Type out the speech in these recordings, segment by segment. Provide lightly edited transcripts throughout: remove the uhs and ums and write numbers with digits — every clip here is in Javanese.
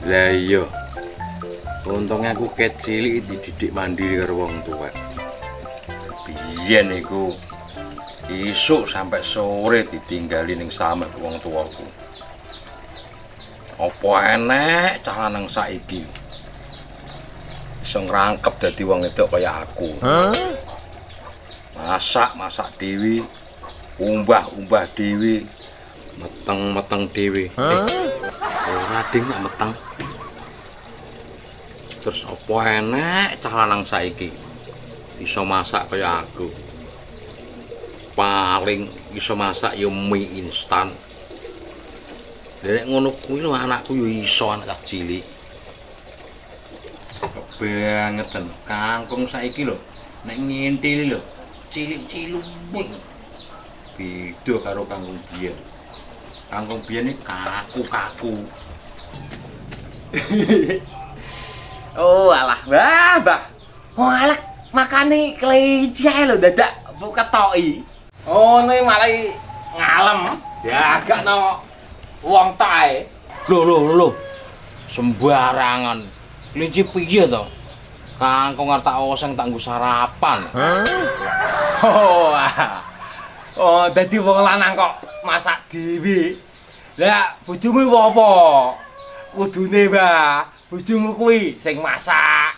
Lah iya. Untungnya aku kecilik dididik mandiri karo wong tua. Biyen iku isuk sampai sore ditinggali ning samek wong tuaku. Apa enek cara nang saiki? Iso ngrangkep dadi wong wedok kaya aku. Masak dhewe, umbah dhewe, meteng dhewe. Ora ding nak meteng. Terus apa enek cara nang saiki iso masak kaya aku? Paling iso masak ya mie instan. Nek ngono kuwi lho anakku ya iso anak cilik. Banget kangkung saiki lho nek ngintil lho cilik-cilik. Beda karo kangkung biyen. Kangkung biyen iki kaku-kaku. Oh alah, Mbah. Oh alah, makane kelinci ae lho dadak buka toki. Oh ini malah ngalem. Ya agak no wong tae. Lho. Sembarangan. Kelinci piye to? Kangkung arep tak oseng tak nggo sarapan. Oh, dadi wong lanang kok masak dhewe. Lah bojomu apa? Kudune, Mbah, bojomu kuwi sing masak.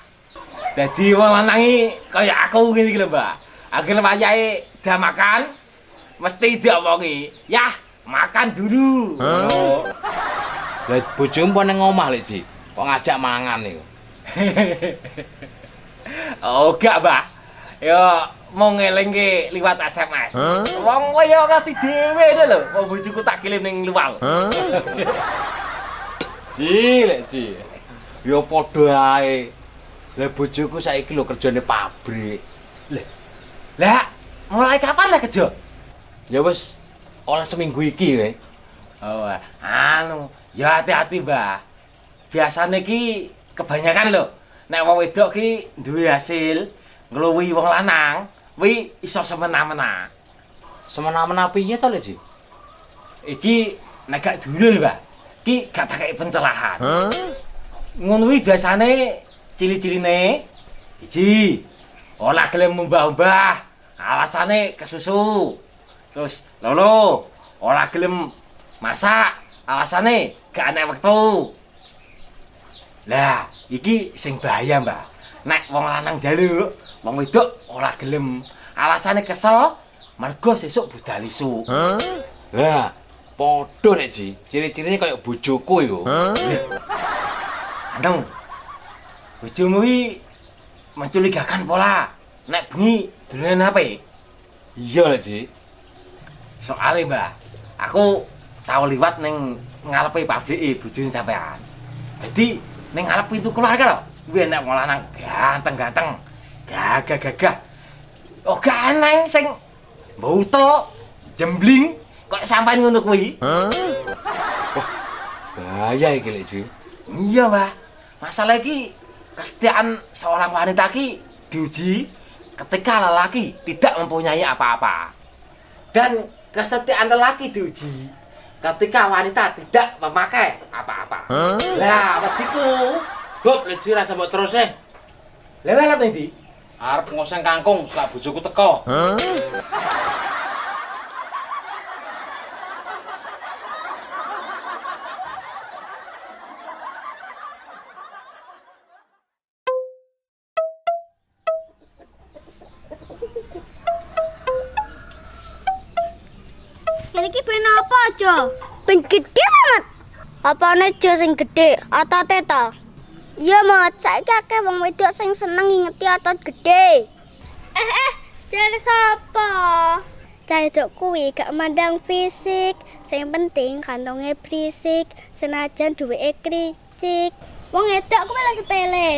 Dadi wong lanang iki kaya aku ngene iki lho, Mbah. Akhir wayahe dah makan mesti diomongi, "Yah, makan dulu." Lah bojomu apa ning omah lek, Ji? Kok ngajak mangan niku? Oh, gak, Mbah. Yo mau ngelingke liwat SMS. Wong kaya ngerti dhewe lho, wong bojoku tak kirim ning luwal. Ji. Ya padha ae. Lah bojoku saiki lho kerjane pabrik. Lah, mulai kapan lah kerja? Ya wis oleh seminggu iki we. Oh, ya hati-hati, Mbah. Biasane ki kebanyakan lho, nek wong wedok ki duwe hasil ngluwi wong lanang, kuwi iso semena-mena. Semena-mena piye to, Ji? Iki nek gak dulur, Mbah. Ki gak tak kei pencerahan. Ngono kuwi biasane cili-ciline siji, ora gelem mbah-mbah, alasane kesusu. Terus loro, ora gelem masak, alasane gak enek wektu. Lah, iki sing bahaya, Mbah. Nek wong lanang njaluk, wong wedok ora gelem, alasane kesel mergo sesuk budal isuk. Lah, padha nek Ji, ciri-cirine kaya bojoku iku. Anu, bojomu iki mencurigakan pola. Nek bengi dolanan HP. Iya lek, Ji. Soale, Mbah, aku tau liwat ning ngarepe pabrike bojone sampean. Dadi ning ngarep pintu keluarga lho, kuwi enek wong lanang ganteng-ganteng, gagah-gagah. Oh, gak enek sing mbutel, jembling, kok sampean ngono kuwi. Bahaya iki lek, Ji. Iya, Mbah. Masalah iki kesetiaan seorang wanita ki diuji ketika lelaki tidak mempunyai apa-apa. Dan kesetiaan lelaki diuji ketika wanita tidak memakai apa-apa. Lah, wediku. Gop, lek Ji rasa mbok terus e. Lewat ndi? Arep ngoseng kangkung sak bojoku teko. Iki ben apa aja? Ben gede banget. Apane aja sing gede, otote to? Iya, Mat, saiki akeh wong wedok sing seneng ngingeti otot gede. Jare sapa? Cah wedok kuwi gak mandang fisik, sing penting kantonge berisik, senajan duweke kricik. Wong wedok kuwi lho sepele.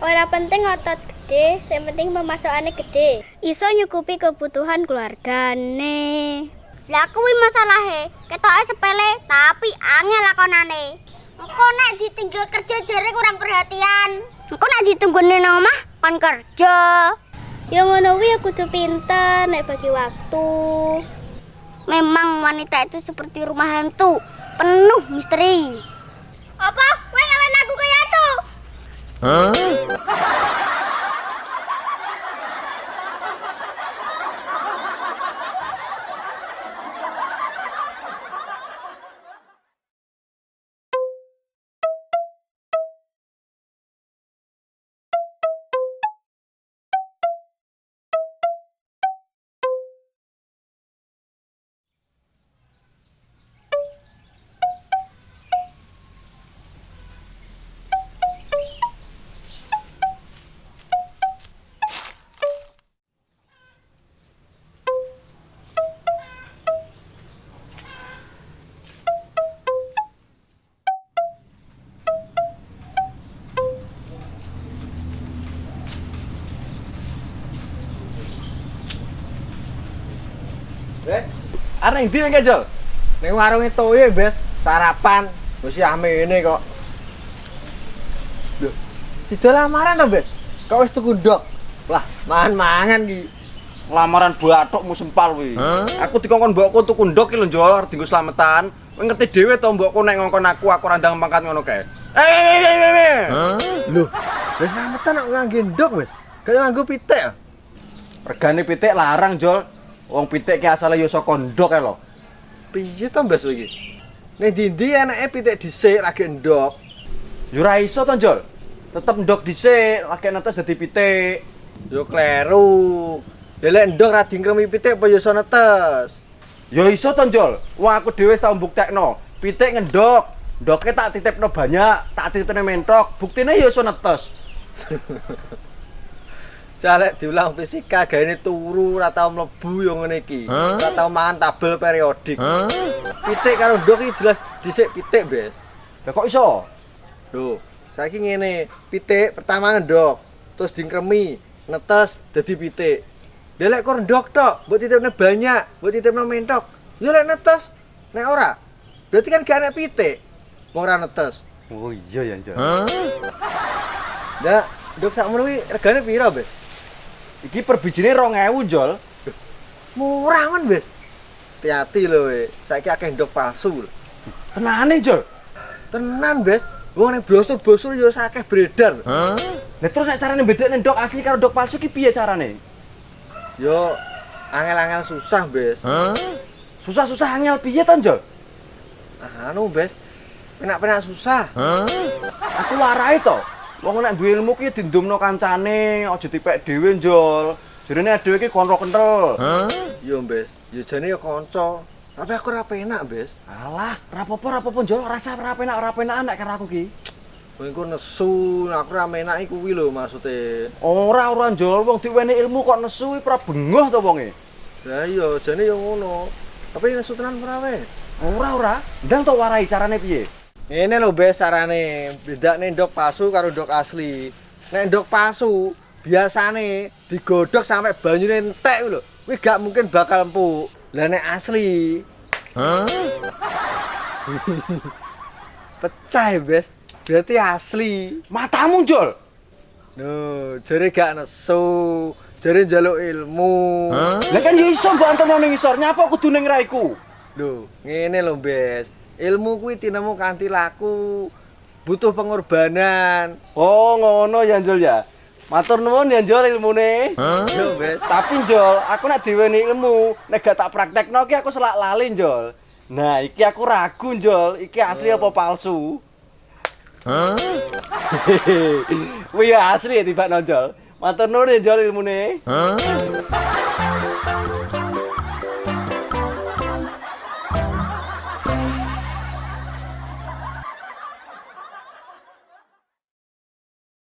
Ora penting otot gede, sing penting pemasokane gede. Iso nyukupi kebutuhan keluargane. Lah kuwi masalahe, ketoke sepele tapi angel lakonane. Engko nek ditinggal kerja jare kurang perhatian. Engko nek ditunggone nang omah kon kerja. Ya ngono kuwi kudu pinter nek bagi waktu. Memang wanita itu seperti rumah hantu, penuh misteri. Apa? Kowe ngelain aku kayak hantu? Areng ndi ning Jol? Ning warung Toye, Bes. Sarapan. Wis amene kok. Lho, sida lamaran to, Bes? Kok wis tuku ndok? Wah, mangan-mangan ki. Lamaran bathukmu sempal kuwi. Aku dikongkon mbokku tuku ndok ki lho Jol, arep dienggo slametan. Kowe ngerti dhewe to mbokku nek ngongkon aku ora ndang mangkat ngono kae. Lho, wis slametan kok nganggo ndok, Bes. Kayak nganggo pitik ya? Regane pitik larang Jol. Wong pitik ki asale ya saka ndok kae lho. Piye to, Bes iki? Ning ndi enake pitik dhisik lagi ndok. Ya ora iso to Jol. Tetep ndok dhisik, lagi netes dadi pitik. Yo kleru. Lek ndok ra dingkremi pitik apa yo iso netes? Ya iso to Jol. Wong aku dhewe tau mbuktekno. Pitik ngendok, ndoke tak titipno banyak, tak titipne mentok. Buktine ya iso netes. Calek diulang fisika gaene turu ora tau mlebu yo ngene iki. Ora tau mangan tabel periodik. Pitik karo ndok iki jelas dhisik pitik, Bes. Lah kok iso? Lho, saiki ngene, pitik pertama ndok, terus dingkremi, netes dadi pitik. Lek kok ndok tok, mbok titipne banyak, mbok titipne mentok. Ya lek netes, nek ora, berarti kan gak enak pitik. Wong ora netes. Oh iya ya Jol. Lah, ndok sakmono kuwi regane piro, Bes? Iki per bijine 2000 Jol. Murah men, Bes. Hati-hati lho, we. Saiki akeh ndok palsu. Tenane Jol. Tenan, Bes. Wong ning brosur-brosur ya akeh beredar. Lah terus nek carane bedekne ndok asli karo ndok palsu ki piye carane? Yo angel-angel susah, Bes. Susah-susah angel piye to Jol? Anu, Bes. Penak-penak susah. Aku warai to. Wong nek duwe ilmu ki dindumno kancane, aja dipek dhewe Jol. Jarene dhewe ki kontrol kentel. Yo, Bes. Yo jane yo kanca. Tapi aku ora penak, Bes. Alah, rapopo Jol, rasa ora penak nek karo aku ki. Kowe engko nesu, aku ora menak iku kuwi lho maksude. Ora Jol, wong diweni ilmu kok nesu iki ora bengoh to wonge. Lah iya, jane yo ngono. Tapi nesu tenan ora weh. Ora. Ndang to warai carane piye? Ngene lho, Bes, carane bedakne ndok palsu karo ndok asli. Nek ndok palsu biasane digodhog sampai banyune entek lho. Kuwi gak mungkin bakal empuk. Lah nek asli pecah, Bes. Berarti asli. Matamu Jol. No, jare gak nesu, jare njaluk ilmu. Lah kan yo iso mbok antono ning isor, nyapa kudu ning raiku. Lho, ngene lho, Bes. Ilmu kuwi tinemu kanthi laku. Butuh pengorbanan. Oh, ngono ya Jol ya. Matur nuwun ya Jol ilmune. Yo, Bes. Tapi Jol, aku nek diweni ilmu, nek gak tak praktekno ki aku selak lali Jol. Nah, iki aku ragu Jol, iki asli apa palsu? Wih asli ya tiba Jol. Matur nuwun ya Jol ilmune.